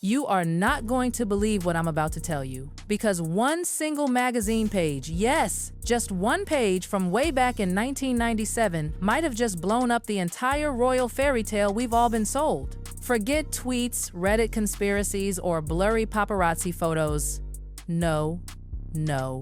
You are not going to believe what I'm about to tell you, because one single magazine page, yes, just one page from way back in 1997, might have just blown up the entire royal fairy tale we've all been sold. Forget tweets, Reddit conspiracies, or blurry paparazzi photos. No, no,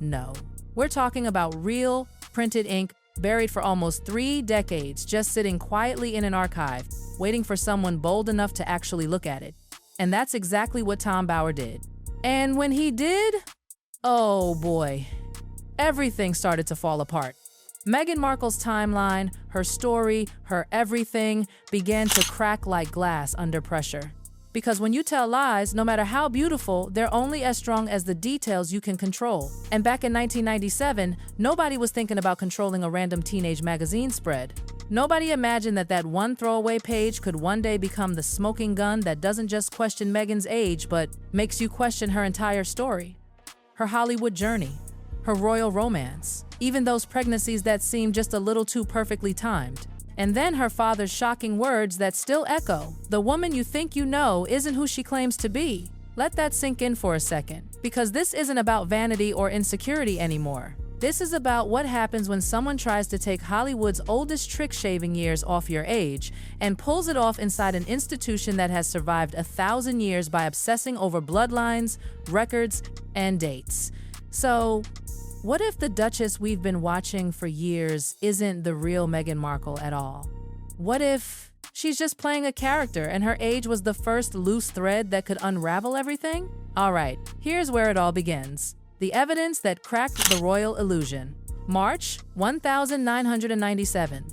no. We're talking about real, printed ink, buried for almost 3 decades, just sitting quietly in an archive, waiting for someone bold enough to actually look at it. And that's exactly what Tom Bower did. And when he did, oh boy, everything started to fall apart. Meghan Markle's timeline, her story, her everything began to crack like glass under pressure. Because when you tell lies, no matter how beautiful, they're only as strong as the details you can control. And back in 1997, nobody was thinking about controlling a random teenage magazine spread. Nobody imagined that that one throwaway page could one day become the smoking gun that doesn't just question Meghan's age, but makes you question her entire story. Her Hollywood journey, her royal romance, even those pregnancies that seemed just a little too perfectly timed. And then her father's shocking words that still echo. The woman you think you know isn't who she claims to be. Let that sink in for a second, because this isn't about vanity or insecurity anymore. This is about what happens when someone tries to take Hollywood's oldest trick shaving years off your age and pulls it off inside an institution that has survived 1,000 years by obsessing over bloodlines, records, and dates. So, what if the Duchess we've been watching for years isn't the real Meghan Markle at all? What if she's just playing a character and her age was the first loose thread that could unravel everything? All right, here's where it all begins. The evidence that cracked the royal illusion. March 1997.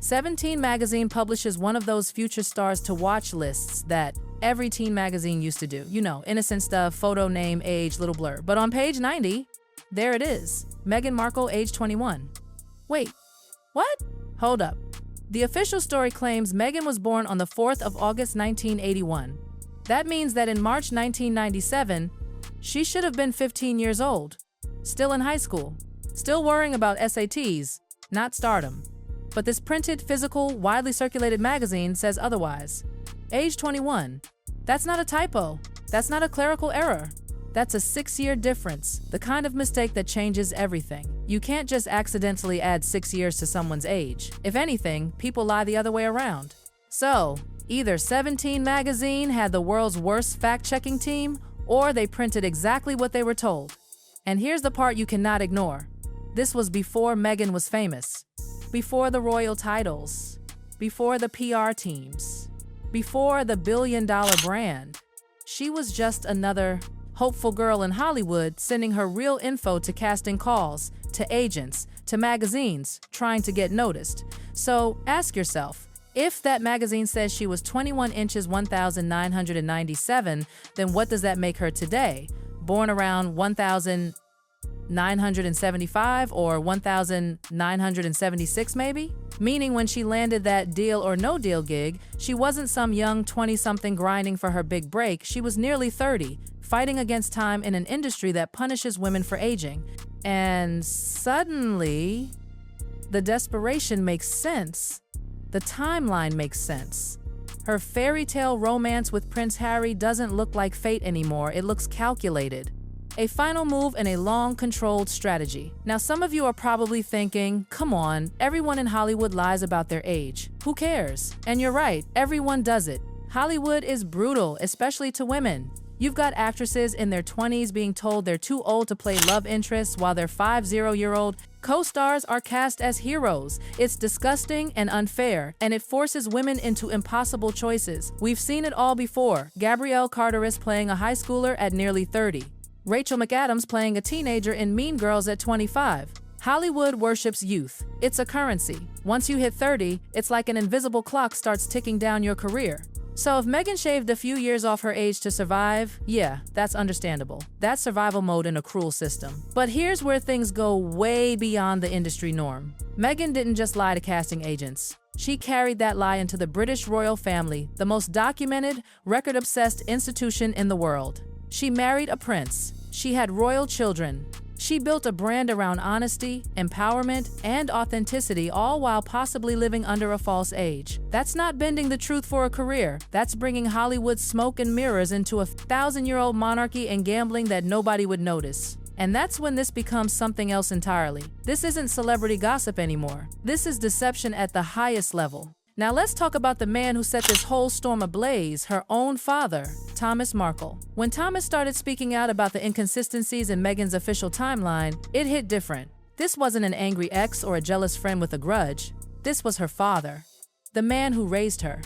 17 magazine publishes one of those future stars to watch lists that every teen magazine used to do. You know, innocent stuff, photo, name, age, little blur. But on page 90, there it is. Meghan Markle, age 21. Wait, what? Hold up. The official story claims Meghan was born on the 4th of August 1981. That means that in March 1997, she should have been 15 years old, still in high school, still worrying about SATs, not stardom. But this printed, physical, widely circulated magazine says otherwise. Age 21. That's not a typo. That's not a clerical error. That's a 6-year difference, the kind of mistake that changes everything. You can't just accidentally add 6 years to someone's age. If anything, people lie the other way around. So, either 17 magazine had the world's worst fact-checking team, or they printed exactly what they were told. And here's the part you cannot ignore. This was before Meghan was famous, before the royal titles, before the PR teams, before the billion-dollar brand. She was just another hopeful girl in Hollywood sending her real info to casting calls, to agents, to magazines, trying to get noticed. So ask yourself, if that magazine says she was 21 inches 1,997, then what does that make her today? Born around 1,975 or 1,976 maybe? Meaning when she landed that Deal or No Deal gig, she wasn't some young 20-something grinding for her big break. She was nearly 30, fighting against time in an industry that punishes women for aging. And suddenly, the desperation makes sense. The timeline makes sense. Her fairy tale romance with Prince Harry doesn't look like fate anymore, it looks calculated. A final move in a long, controlled strategy. Now, some of you are probably thinking, come on, everyone in Hollywood lies about their age. Who cares? And you're right, everyone does it. Hollywood is brutal, especially to women. You've got actresses in their 20s being told they're too old to play love interests while their 50-year-old co-stars are cast as heroes. It's disgusting and unfair, and it forces women into impossible choices. We've seen it all before. Gabrielle Carteris playing a high schooler at nearly 30. Rachel McAdams playing a teenager in Mean Girls at 25. Hollywood worships youth. It's a currency. Once you hit 30, it's like an invisible clock starts ticking down your career. So if Meghan shaved a few years off her age to survive, yeah, that's understandable. That's survival mode in a cruel system. But here's where things go way beyond the industry norm. Meghan didn't just lie to casting agents. She carried that lie into the British royal family, the most documented, record-obsessed institution in the world. She married a prince. She had royal children. She built a brand around honesty, empowerment, and authenticity, all while possibly living under a false age. That's not bending the truth for a career. That's bringing Hollywood's smoke and mirrors into a 1,000-year-old monarchy and gambling that nobody would notice. And that's when this becomes something else entirely. This isn't celebrity gossip anymore. This is deception at the highest level. Now let's talk about the man who set this whole storm ablaze, her own father, Thomas Markle. When Thomas started speaking out about the inconsistencies in Meghan's official timeline, it hit different. This wasn't an angry ex or a jealous friend with a grudge. This was her father, the man who raised her,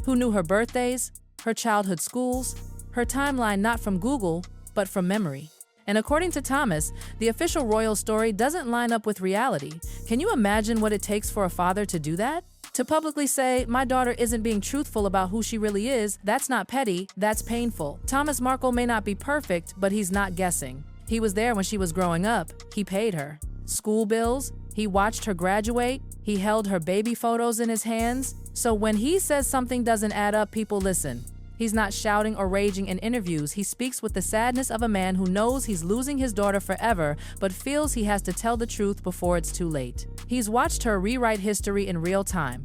who knew her birthdays, her childhood schools, her timeline not from Google, but from memory. And according to Thomas, the official royal story doesn't line up with reality. Can you imagine what it takes for a father to do that? To publicly say, my daughter isn't being truthful about who she really is, that's not petty, that's painful. Thomas Markle may not be perfect, but he's not guessing. He was there when she was growing up. He paid her school bills. He watched her graduate. He held her baby photos in his hands. So when he says something doesn't add up, people listen. He's not shouting or raging in interviews. He speaks with the sadness of a man who knows he's losing his daughter forever, but feels he has to tell the truth before it's too late. He's watched her rewrite history in real time.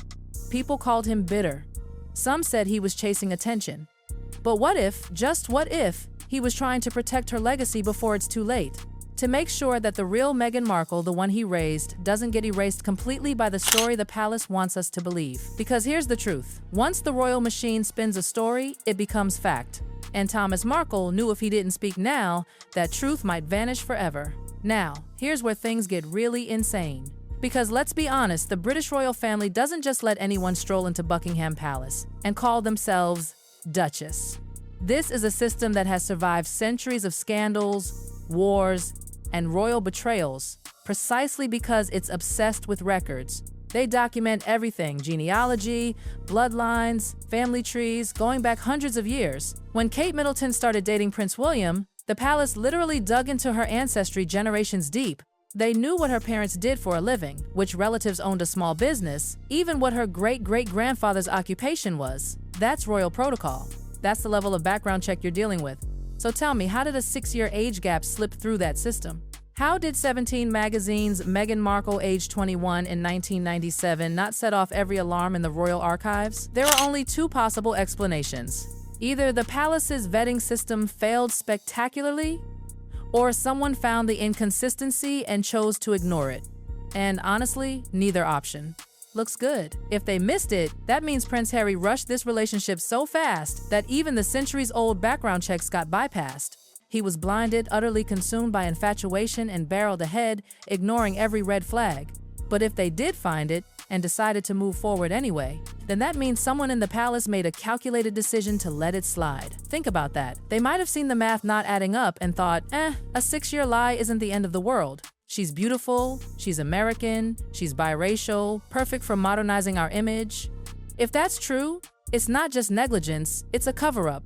People called him bitter. Some said he was chasing attention. But what if, just what if, he was trying to protect her legacy before it's too late? To make sure that the real Meghan Markle, the one he raised, doesn't get erased completely by the story the palace wants us to believe. Because here's the truth. Once the royal machine spins a story, it becomes fact. And Thomas Markle knew if he didn't speak now, that truth might vanish forever. Now, here's where things get really insane. Because let's be honest, the British royal family doesn't just let anyone stroll into Buckingham Palace and call themselves Duchess. This is a system that has survived centuries of scandals, wars, and royal betrayals, precisely because it's obsessed with records. They document everything: genealogy, bloodlines, family trees, going back hundreds of years. When Kate Middleton started dating Prince William, the palace literally dug into her ancestry generations deep. They knew what her parents did for a living, which relatives owned a small business, even what her great-great-grandfather's occupation was. That's royal protocol. That's the level of background check you're dealing with. So tell me, how did a 6-year age gap slip through that system? How did 17 Magazine's Meghan Markle, age 21 in 1997, not set off every alarm in the royal archives? There are only two possible explanations. Either the palace's vetting system failed spectacularly, or someone found the inconsistency and chose to ignore it. And honestly, neither option looks good. If they missed it, that means Prince Harry rushed this relationship so fast that even the centuries-old background checks got bypassed. He was blinded, utterly consumed by infatuation, and barreled ahead, ignoring every red flag. But if they did find it and decided to move forward anyway, then that means someone in the palace made a calculated decision to let it slide. Think about that. They might have seen the math not adding up and thought, a 6-year lie isn't the end of the world. She's beautiful, she's American, she's biracial, perfect for modernizing our image. If that's true, it's not just negligence, it's a cover-up.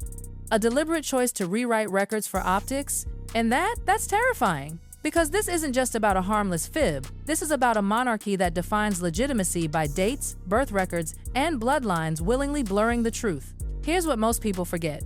A deliberate choice to rewrite records for optics, and that's terrifying. Because this isn't just about a harmless fib. This is about a monarchy that defines legitimacy by dates, birth records, and bloodlines willingly blurring the truth. Here's what most people forget.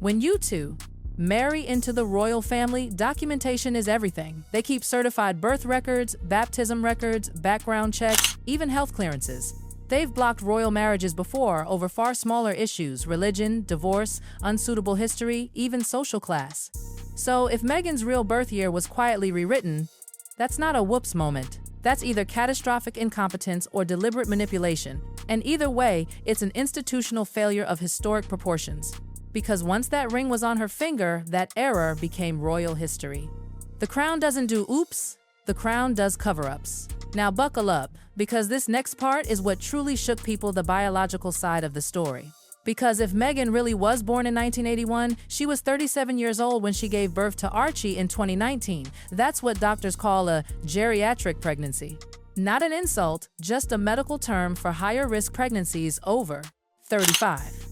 When you two marry into the royal family, documentation is everything. They keep certified birth records, baptism records, background checks, even health clearances. They've blocked royal marriages before over far smaller issues: religion, divorce, unsuitable history, even social class. So if Meghan's real birth year was quietly rewritten, that's not a whoops moment. That's either catastrophic incompetence or deliberate manipulation. And either way, it's an institutional failure of historic proportions. Because once that ring was on her finger, that error became royal history. The crown doesn't do oops, the crown does cover-ups. Now buckle up, because this next part is what truly shook people: the biological side of the story. Because if Meghan really was born in 1981, she was 37 years old when she gave birth to Archie in 2019. That's what doctors call a geriatric pregnancy. Not an insult, just a medical term for higher-risk pregnancies over 35.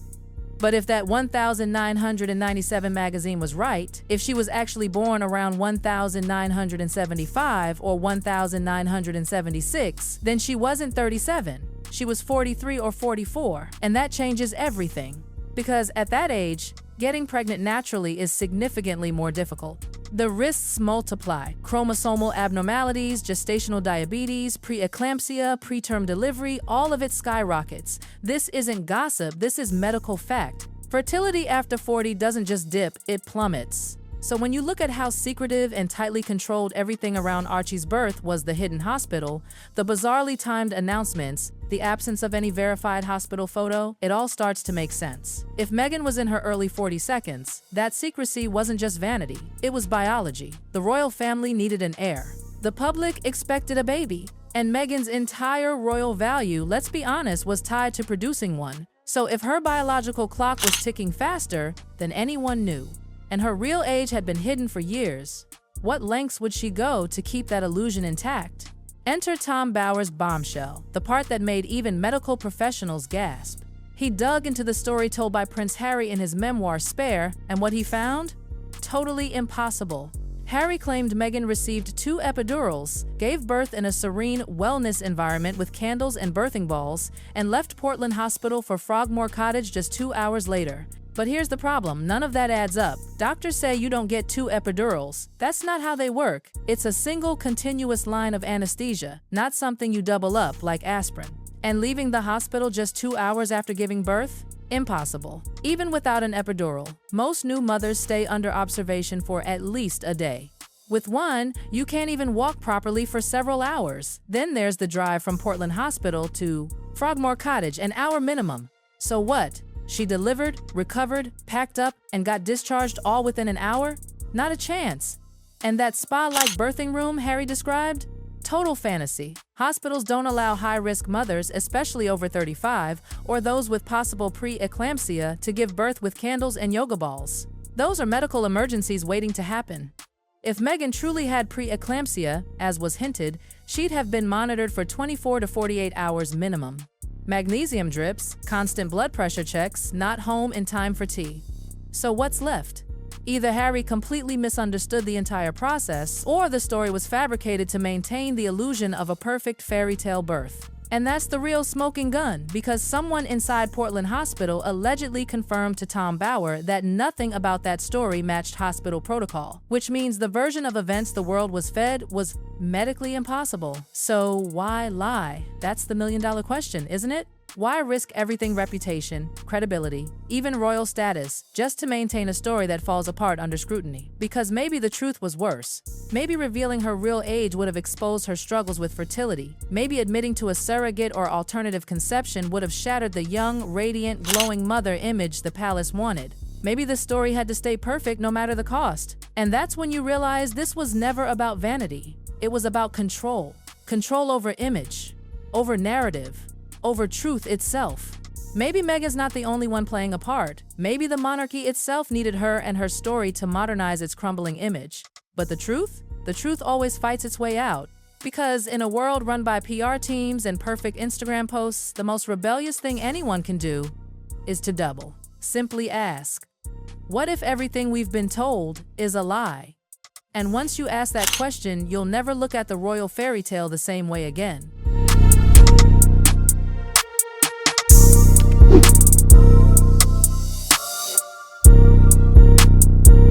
But if that 1997 magazine was right, if she was actually born around 1975 or 1976, then she wasn't 37. She was 43 or 44, and that changes everything. Because at that age, Getting pregnant naturally is significantly more difficult. The risks multiply: chromosomal abnormalities, gestational diabetes, preeclampsia, preterm delivery, all of it skyrockets. This isn't gossip, this is medical fact. Fertility after 40 doesn't just dip, it plummets. So when you look at how secretive and tightly controlled everything around Archie's birth was, the hidden hospital, the bizarrely timed announcements, the absence of any verified hospital photo, it all starts to make sense. If Meghan was in her early 42nds, that secrecy wasn't just vanity, it was biology. The royal family needed an heir. The public expected a baby. And Meghan's entire royal value, let's be honest, was tied to producing one. So if her biological clock was ticking faster than anyone knew, and her real age had been hidden for years, what lengths would she go to keep that illusion intact? Enter Tom Bower's bombshell, the part that made even medical professionals gasp. He dug into the story told by Prince Harry in his memoir Spare, and what he found? Totally impossible. Harry claimed Meghan received 2 epidurals, gave birth in a serene wellness environment with candles and birthing balls, and left Portland Hospital for Frogmore Cottage just 2 hours later. But here's the problem, none of that adds up. Doctors say you don't get 2 epidurals. That's not how they work. It's a single continuous line of anesthesia, not something you double up like aspirin. And leaving the hospital just 2 hours after giving birth? Impossible. Even without an epidural, most new mothers stay under observation for at least a day. With one, you can't even walk properly for several hours. Then there's the drive from Portland Hospital to Frogmore Cottage, an hour minimum. So what? She delivered, recovered, packed up, and got discharged all within an hour? Not a chance. And that spa-like birthing room Harry described? Total fantasy. Hospitals don't allow high-risk mothers, especially over 35, or those with possible preeclampsia, to give birth with candles and yoga balls. Those are medical emergencies waiting to happen. If Meghan truly had preeclampsia, as was hinted, she'd have been monitored for 24 to 48 hours minimum. Magnesium drips, constant blood pressure checks, not home in time for tea. So what's left? Either Harry completely misunderstood the entire process, or the story was fabricated to maintain the illusion of a perfect fairy tale birth. And that's the real smoking gun, because someone inside Portland Hospital allegedly confirmed to Tom Bower that nothing about that story matched hospital protocol, which means the version of events the world was fed was medically impossible. So why lie? That's the million-dollar question, isn't it? Why risk everything, reputation, credibility, even royal status, just to maintain a story that falls apart under scrutiny? Because maybe the truth was worse. Maybe revealing her real age would have exposed her struggles with fertility. Maybe admitting to a surrogate or alternative conception would have shattered the young, radiant, glowing mother image the palace wanted. Maybe the story had to stay perfect no matter the cost. And that's when you realize this was never about vanity. It was about control. Control over image, over narrative, over truth itself. Maybe Meghan's not the only one playing a part. Maybe the monarchy itself needed her and her story to modernize its crumbling image. But the truth? The truth always fights its way out. Because in a world run by PR teams and perfect Instagram posts, the most rebellious thing anyone can do is to double. Simply ask, what if everything we've been told is a lie? And once you ask that question, you'll never look at the royal fairy tale the same way again.